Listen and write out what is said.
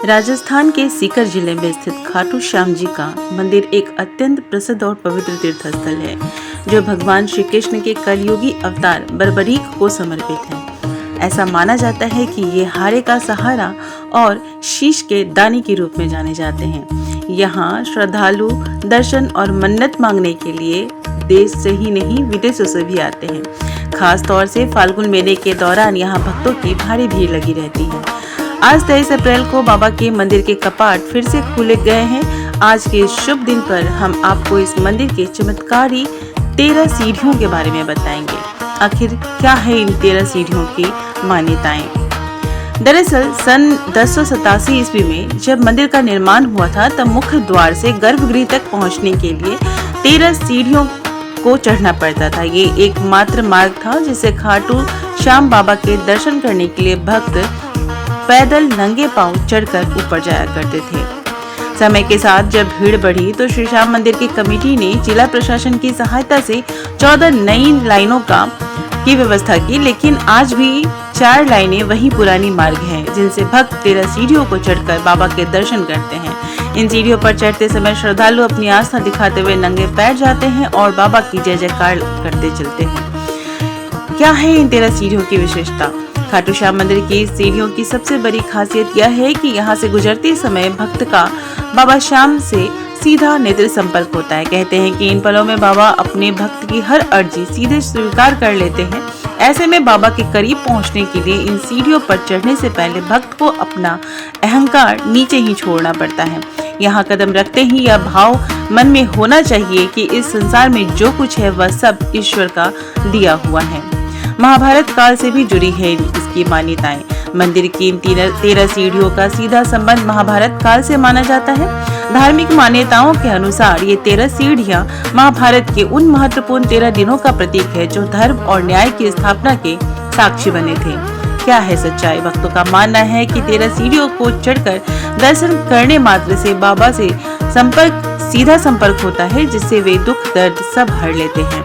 राजस्थान के सीकर जिले में स्थित खाटू श्याम जी का मंदिर एक अत्यंत प्रसिद्ध और पवित्र तीर्थ स्थल है, जो भगवान श्री कृष्ण के कलयुगी अवतार बर्बरीक को समर्पित है। ऐसा माना जाता है कि ये हारे का सहारा और शीश के दानी के रूप में जाने जाते हैं। यहाँ श्रद्धालु दर्शन और मन्नत मांगने के लिए देश से ही नहीं विदेशों से भी आते हैं। खास तौर से फाल्गुन मेले के दौरान यहाँ भक्तों की भारी भीड़ लगी रहती है। आज 23 अप्रैल को बाबा के मंदिर के कपाट फिर से खोले गए हैं। आज के इस शुभ दिन पर हम आपको इस मंदिर के चमत्कारी 13 सीढ़ियों के बारे में बताएंगे। आखिर क्या है इन 13 सीढ़ियों की मान्यताएं? दरअसल सन 1087 ईस्वी में जब मंदिर का निर्माण हुआ था, तब मुख्य द्वार से गर्भगृह तक पहुंचने के लिए 13 सीढ़ियों को चढ़ना पड़ता था। ये एकमात्र मार्ग था जिसे खाटू श्याम बाबा के दर्शन करने के लिए भक्त पैदल नंगे पांव चढ़कर ऊपर जाया करते थे। समय के साथ जब भीड़ बढ़ी तो श्री श्याम मंदिर की कमेटी ने जिला प्रशासन की सहायता से 14 नई लाइनों की व्यवस्था की, लेकिन आज भी 4 लाइनें वही पुरानी मार्ग हैं, जिनसे भक्त 13 सीढ़ियों को चढ़कर बाबा के दर्शन करते हैं। इन सीढ़ियों पर चढ़ते समय श्रद्धालु अपनी आस्था दिखाते हुए नंगे पैर जाते हैं और बाबा की जय जयकार करते चलते हैं। क्या है इन 13 सीढ़ियों की विशेषता? खाटू श्याम मंदिर की सीढ़ियों की सबसे बड़ी खासियत यह है कि यहाँ से गुजरते समय भक्त का बाबा श्याम से सीधा नेत्र संपर्क होता है। कहते हैं कि इन पलों में बाबा अपने भक्त की हर अर्जी सीधे स्वीकार कर लेते हैं। ऐसे में बाबा के करीब पहुँचने के लिए इन सीढ़ियों पर चढ़ने से पहले भक्त को अपना अहंकार नीचे ही छोड़ना पड़ता है। यहाँ कदम रखते ही यह भाव मन में होना चाहिए कि इस संसार में जो कुछ है वह सब ईश्वर का दिया हुआ है। महाभारत काल से भी जुड़ी है इसकी मान्यताएं। मंदिर की इन 13 सीढ़ियों का सीधा संबंध महाभारत काल से माना जाता है। धार्मिक मान्यताओं के अनुसार ये 13 सीढ़ियां महाभारत के उन महत्वपूर्ण 13 दिनों का प्रतीक है जो धर्म और न्याय की स्थापना के साक्षी बने थे। क्या है सच्चाई? भक्तों का मानना है कि 13 सीढ़ियों को चढ़कर दर्शन करने मात्र से बाबा से सीधा संपर्क होता है, जिससे वे दुख दर्द सब हर लेते हैं।